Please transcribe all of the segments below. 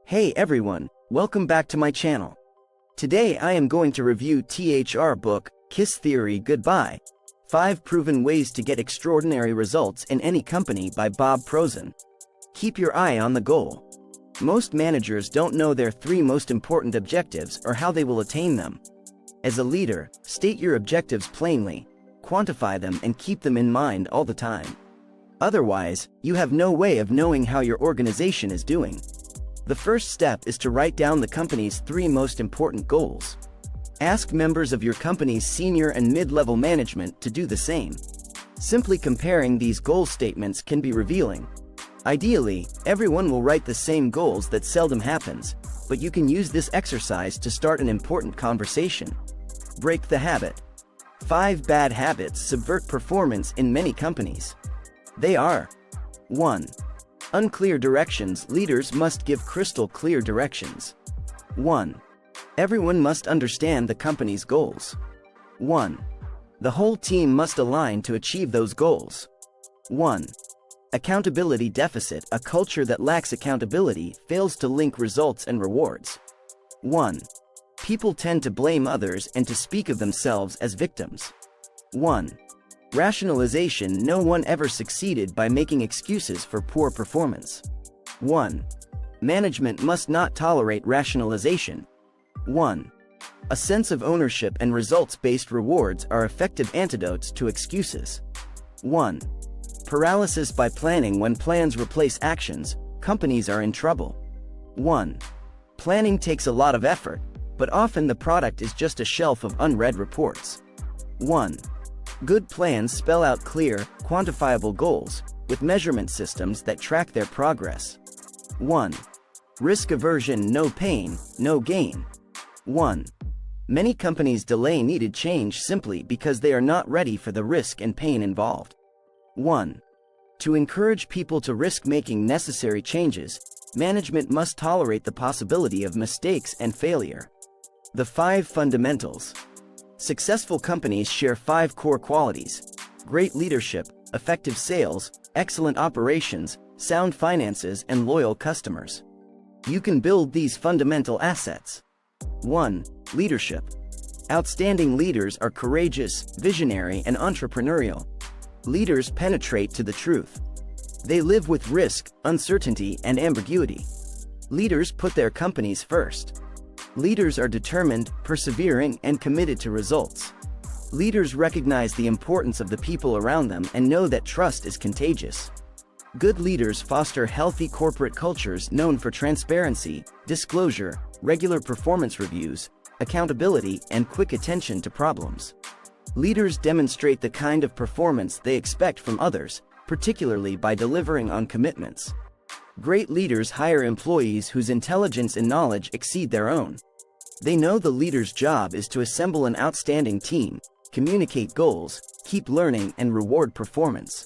Hey everyone, welcome back to my channel. Today I am going to review THR book, Kiss Theory Goodbye. 5 Proven Ways to Get Extraordinary Results in Any Company by Bob Prosen. Keep your eye on the goal. Most managers don't know their 3 most important objectives or how they will attain them. As a leader, state your objectives plainly, quantify them and keep them in mind all the time. Otherwise, you have no way of knowing how your organization is doing. The first step is to write down the company's 3 most important goals. Ask members of your company's senior and mid-level management to do the same. Simply comparing these goal statements can be revealing. Ideally, everyone will write the same goals. That seldom happens, but you can use this exercise to start an important conversation. Break the habit. 5 bad habits subvert performance in many companies. They are: 1. Unclear directions. Leaders must give crystal clear directions. 1. Everyone must understand the company's goals. 1. The whole team must align to achieve those goals. 1. Accountability deficit. A culture that lacks accountability fails to link results and rewards. 1. People tend to blame others and to speak of themselves as victims. 1. Rationalization. No one ever succeeded by making excuses for poor performance. 1. Management must not tolerate rationalization. 1. A sense of ownership and results-based rewards are effective antidotes to excuses. 1. Paralysis by planning. When plans replace actions, companies are in trouble. 1. Planning takes a lot of effort, but often the product is just a shelf of unread reports. 1. Good plans spell out clear, quantifiable goals, with measurement systems that track their progress. 1. Risk aversion. No pain, no gain. 1. Many companies delay needed change simply because they are not ready for the risk and pain involved. 1. To encourage people to risk making necessary changes, management must tolerate the possibility of mistakes and failure. The 5 fundamentals. Successful companies share 5 core qualities: great leadership, effective sales, excellent operations, sound finances, and loyal customers. You can build these fundamental assets. 1. Leadership. Outstanding leaders are courageous, visionary, and entrepreneurial. Leaders penetrate to the truth. They live with risk, uncertainty, and ambiguity. Leaders put their companies first. Leaders are determined, persevering, and committed to results. Leaders recognize the importance of the people around them and know that trust is contagious. Good leaders foster healthy corporate cultures known for transparency, disclosure, regular performance reviews, accountability, and quick attention to problems. Leaders demonstrate the kind of performance they expect from others, particularly by delivering on commitments. Great leaders hire employees whose intelligence and knowledge exceed their own. They know the leader's job is to assemble an outstanding team, communicate goals, keep learning, and reward performance.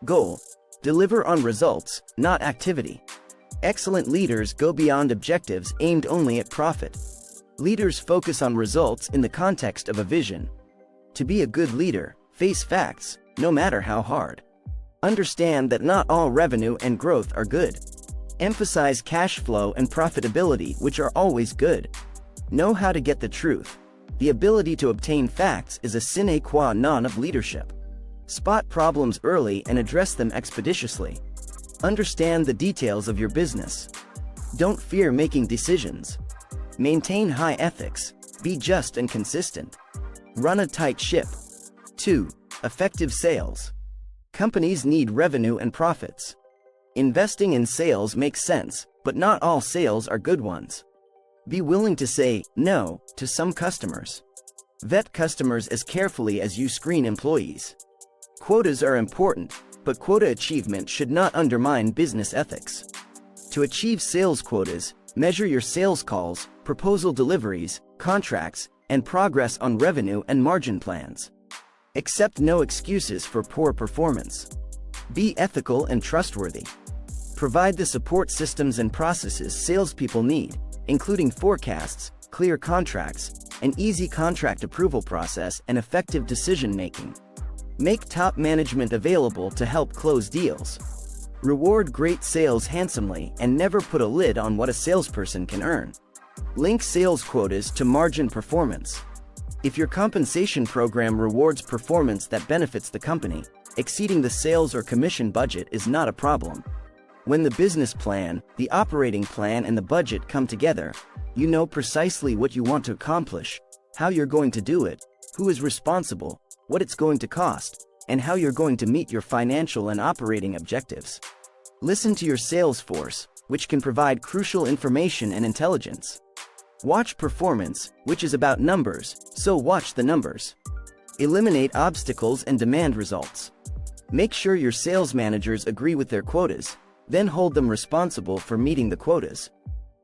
Goal: deliver on results, not activity. Excellent leaders go beyond objectives aimed only at profit. Leaders focus on results in the context of a vision. To be a good leader, face facts, no matter how hard. Understand that not all revenue and growth are good. Emphasize cash flow and profitability, which are always good. Know how to get the truth. The ability to obtain facts is a sine qua non of leadership. Spot problems early and address them expeditiously. Understand the details of your business. Don't fear making decisions. Maintain high ethics. Be just and consistent. Run a tight ship. 2. Effective sales. Companies need revenue and profits. Investing in sales makes sense, but not all sales are good ones. Be willing to say no to some customers. Vet customers as carefully as you screen employees. Quotas are important, but quota achievement should not undermine business ethics. To achieve sales quotas, measure your sales calls, proposal deliveries, contracts, and progress on revenue and margin plans. Accept no excuses for poor performance. Be ethical and trustworthy. Provide the support systems and processes salespeople need, including forecasts, clear contracts, an easy contract approval process, and effective decision-making. Make top management available to help close deals. Reward great sales handsomely and never put a lid on what a salesperson can earn. Link sales quotas to margin performance. If your compensation program rewards performance that benefits the company, exceeding the sales or commission budget is not a problem. When the business plan, the operating plan, and the budget come together, you know precisely what you want to accomplish, how you're going to do it, who is responsible, what it's going to cost, and how you're going to meet your financial and operating objectives. Listen to your sales force, which can provide crucial information and intelligence. Watch performance, which is about numbers, so watch the numbers. Eliminate obstacles and demand results. Make sure your sales managers agree with their quotas, then hold them responsible for meeting the quotas.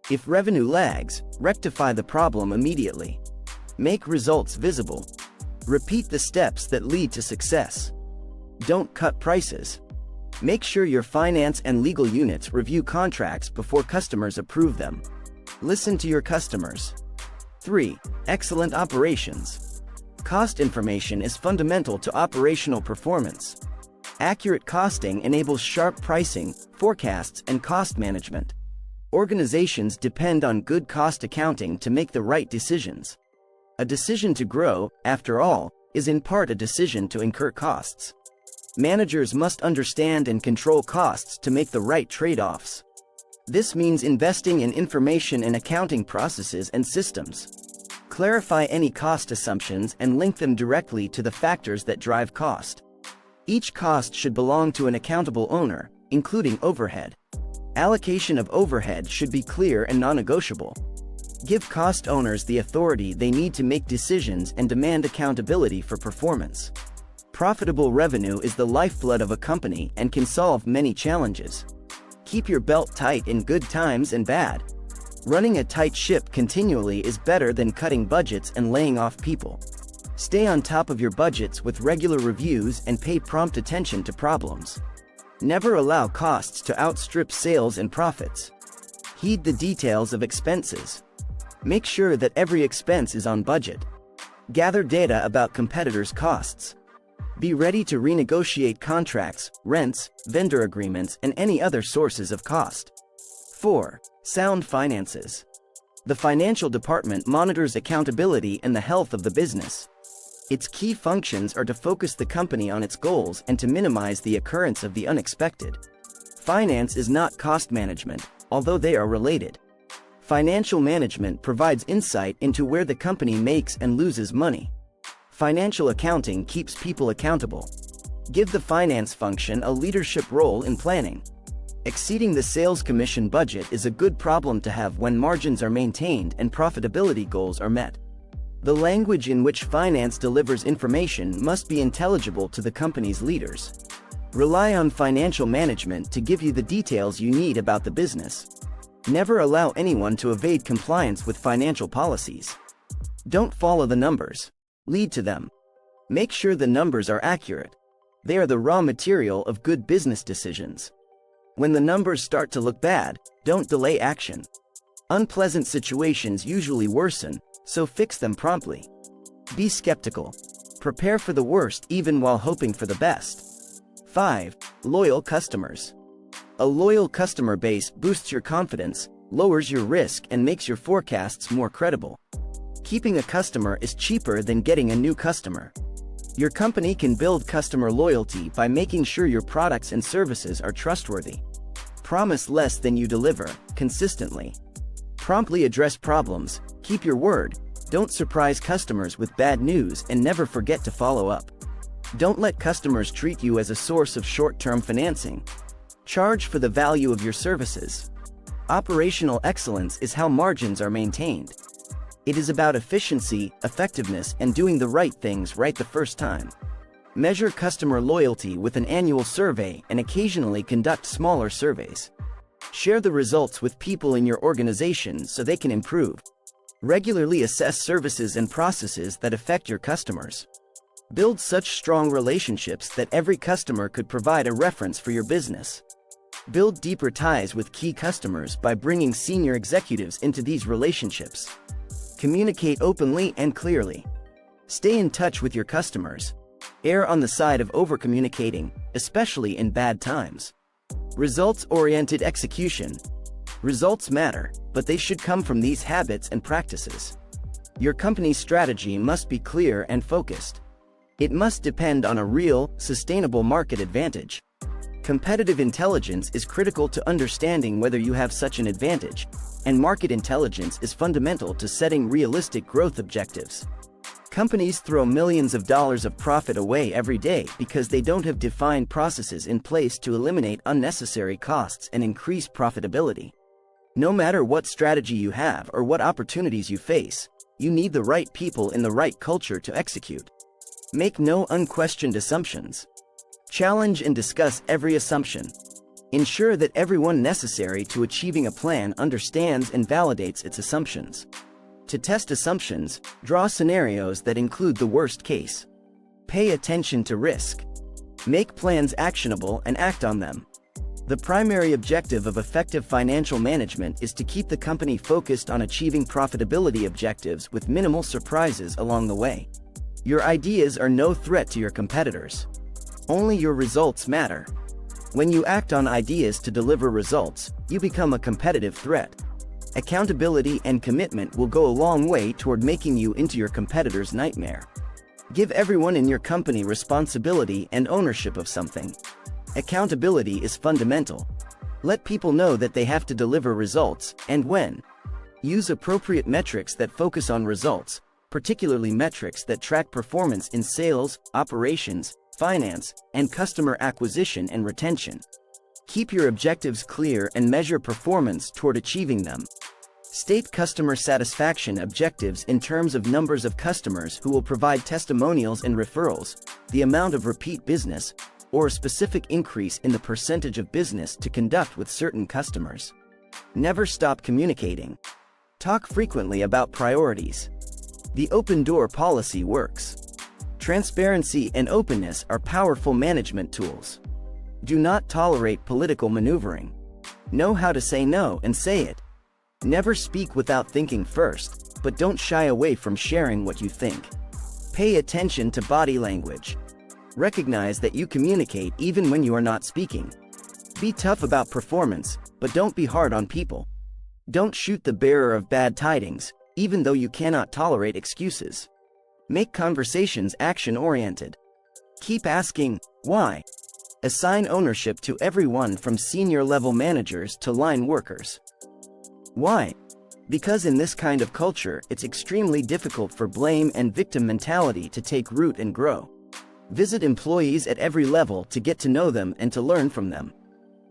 If revenue lags, rectify the problem immediately. Make results visible. Repeat the steps that lead to success. Don't cut prices. Make sure your finance and legal units review contracts before customers approve them. Listen to your customers. 3. Excellent operations. Cost information is fundamental to operational performance. Accurate costing enables sharp pricing, forecasts, and cost management. Organizations depend on good cost accounting to make the right decisions. A decision to grow, after all, is in part a decision to incur costs. Managers must understand and control costs to make the right trade-offs. This means investing in information and accounting processes and systems. Clarify any cost assumptions and link them directly to the factors that drive cost. Each cost should belong to an accountable owner, including overhead. Allocation of overhead should be clear and non-negotiable. Give cost owners the authority they need to make decisions and demand accountability for performance. Profitable revenue is the lifeblood of a company and can solve many challenges. Keep your belt tight in good times and bad. Running a tight ship continually is better than cutting budgets and laying off people. Stay on top of your budgets with regular reviews and pay prompt attention to problems. Never allow costs to outstrip sales and profits. Heed the details of expenses. Make sure that every expense is on budget. Gather data about competitors' costs. Be ready to renegotiate contracts, rents, vendor agreements, and any other sources of cost. 4. Sound finances. The financial department monitors accountability and the health of the business. Its key functions are to focus the company on its goals and to minimize the occurrence of the unexpected. Finance is not cost management, although they are related. Financial management provides insight into where the company makes and loses money. Financial accounting keeps people accountable. Give the finance function a leadership role in planning. Exceeding the sales commission budget is a good problem to have when margins are maintained and profitability goals are met. The language in which finance delivers information must be intelligible to the company's leaders. Rely on financial management to give you the details you need about the business. Never allow anyone to evade compliance with financial policies. Don't follow the numbers. Lead to them. Make sure the numbers are accurate. They are the raw material of good business decisions. When the numbers start to look bad, don't delay action. Unpleasant situations usually worsen, so fix them promptly. Be skeptical. Prepare for the worst even while hoping for the best. 5. Loyal customers. A loyal customer base boosts your confidence, lowers your risk, and makes your forecasts more credible. Keeping a customer is cheaper than getting a new customer. Your company can build customer loyalty by making sure your products and services are trustworthy. Promise less than you deliver, consistently. Promptly address problems, keep your word, don't surprise customers with bad news, and never forget to follow up. Don't let customers treat you as a source of short-term financing. Charge for the value of your services. Operational excellence is how margins are maintained. It is about efficiency, effectiveness, and doing the right things right the first time. Measure customer loyalty with an annual survey and occasionally conduct smaller surveys. Share the results with people in your organization so they can improve. Regularly assess services and processes that affect your customers. Build such strong relationships that every customer could provide a reference for your business. Build deeper ties with key customers by bringing senior executives into these relationships. Communicate openly and clearly. Stay in touch with your customers. Err on the side of over-communicating, especially in bad times. Results-oriented execution. Results matter, but they should come from these habits and practices. Your company's strategy must be clear and focused. It must depend on a real, sustainable market advantage. Competitive intelligence is critical to understanding whether you have such an advantage, and market intelligence is fundamental to setting realistic growth objectives. Companies throw millions of dollars of profit away every day because they don't have defined processes in place to eliminate unnecessary costs and increase profitability. No matter what strategy you have or what opportunities you face, you need the right people in the right culture to execute. Make no unquestioned assumptions. Challenge and discuss every assumption. Ensure that everyone necessary to achieving a plan understands and validates its assumptions. To test assumptions, draw scenarios that include the worst case. Pay attention to risk. Make plans actionable and act on them. The primary objective of effective financial management is to keep the company focused on achieving profitability objectives with minimal surprises along the way. Your ideas are no threat to your competitors. Only your results matter. When you act on ideas to deliver results, you become a competitive threat. Accountability and commitment will go a long way toward making you into your competitor's nightmare. Give everyone in your company responsibility and ownership of something. Accountability is fundamental. Let people know that they have to deliver results, and when. Use appropriate metrics that focus on results, particularly metrics that track performance in sales, operations, finance, and customer acquisition and retention. Keep your objectives clear and measure performance toward achieving them. State customer satisfaction objectives in terms of numbers of customers who will provide testimonials and referrals, the amount of repeat business, or a specific increase in the percentage of business to conduct with certain customers. Never stop communicating. Talk frequently about priorities. The open door policy works. Transparency and openness are powerful management tools. Do not tolerate political maneuvering. Know how to say no and say it. Never speak without thinking first, but don't shy away from sharing what you think. Pay attention to body language. Recognize that you communicate even when you are not speaking. Be tough about performance, but don't be hard on people. Don't shoot the bearer of bad tidings, even though you cannot tolerate excuses. Make conversations action-oriented. Keep asking, why? Assign ownership to everyone from senior-level managers to line workers. Why? Because in this kind of culture, it's extremely difficult for blame and victim mentality to take root and grow. Visit employees at every level to get to know them and to learn from them.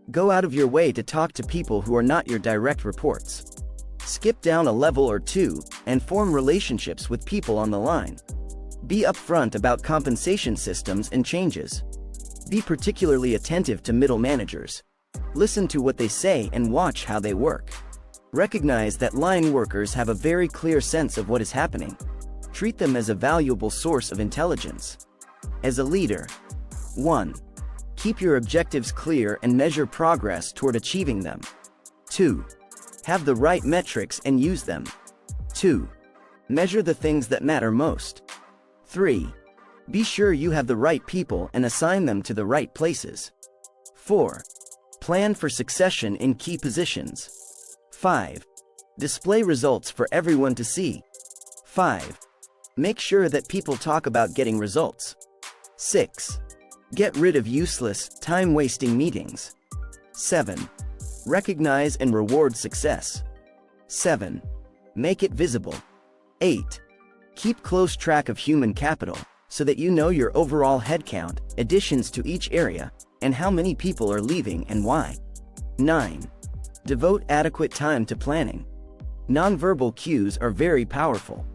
Go out of your way to talk to people who are not your direct reports. Skip down a level or two and form relationships with people on the line. Be upfront about compensation systems and changes. Be particularly attentive to middle managers. Listen to what they say and watch how they work. Recognize that line workers have a very clear sense of what is happening. Treat them as a valuable source of intelligence. As a leader, 1. Keep your objectives clear and measure progress toward achieving them. 2. Have the right metrics and use them. 2. Measure the things that matter most. 3. Be sure you have the right people and assign them to the right places. 4. Plan for succession in key positions. 5. Display results for everyone to see. 5. Make sure that people talk about getting results. 6. Get rid of useless, time-wasting meetings. 7. Recognize and reward success. 7. Make it visible. 8. Keep close track of human capital, so that you know your overall headcount, additions to each area, and how many people are leaving and why. 9. Devote adequate time to planning. Nonverbal cues are very powerful.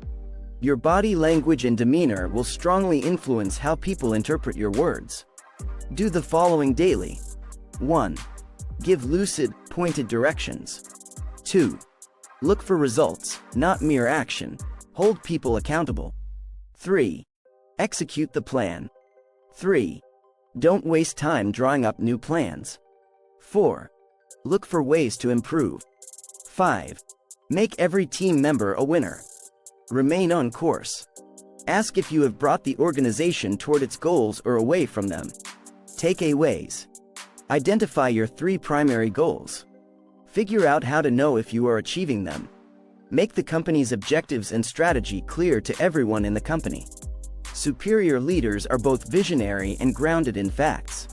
Your body language and demeanor will strongly influence how people interpret your words. Do the following daily. 1. Give lucid, pointed directions. 2. Look for results, not mere action. Hold people accountable. 3. Execute the plan. 3. Don't waste time drawing up new plans. 4. Look for ways to improve. 5. Make every team member a winner. Remain on course. Ask if you have brought the organization toward its goals or away from them. Takeaways. Identify your 3 primary goals. Figure out how to know if you are achieving them. Make the company's objectives and strategy clear to everyone in the company. Superior leaders are both visionary and grounded in facts.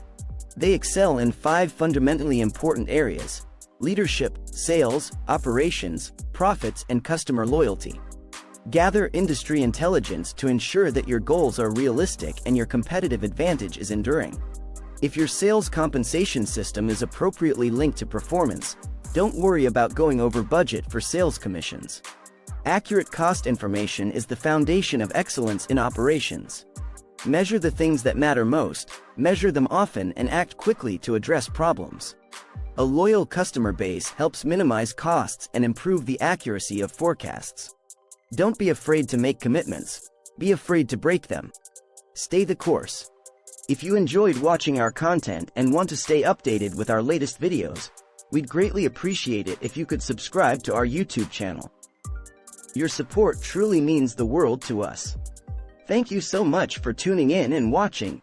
They excel in 5 fundamentally important areas: leadership, sales, operations, profits, and customer loyalty. Gather industry intelligence to ensure that your goals are realistic and your competitive advantage is enduring. If your sales compensation system is appropriately linked to performance, don't worry about going over budget for sales commissions. Accurate cost information is the foundation of excellence in operations. Measure the things that matter most, measure them often, and act quickly to address problems. A loyal customer base helps minimize costs and improve the accuracy of forecasts. Don't be afraid to make commitments. Be afraid to break them. Stay the course. If you enjoyed watching our content and want to stay updated with our latest videos, we'd greatly appreciate it if you could subscribe to our YouTube channel. Your support truly means the world to us. Thank you so much for tuning in and watching.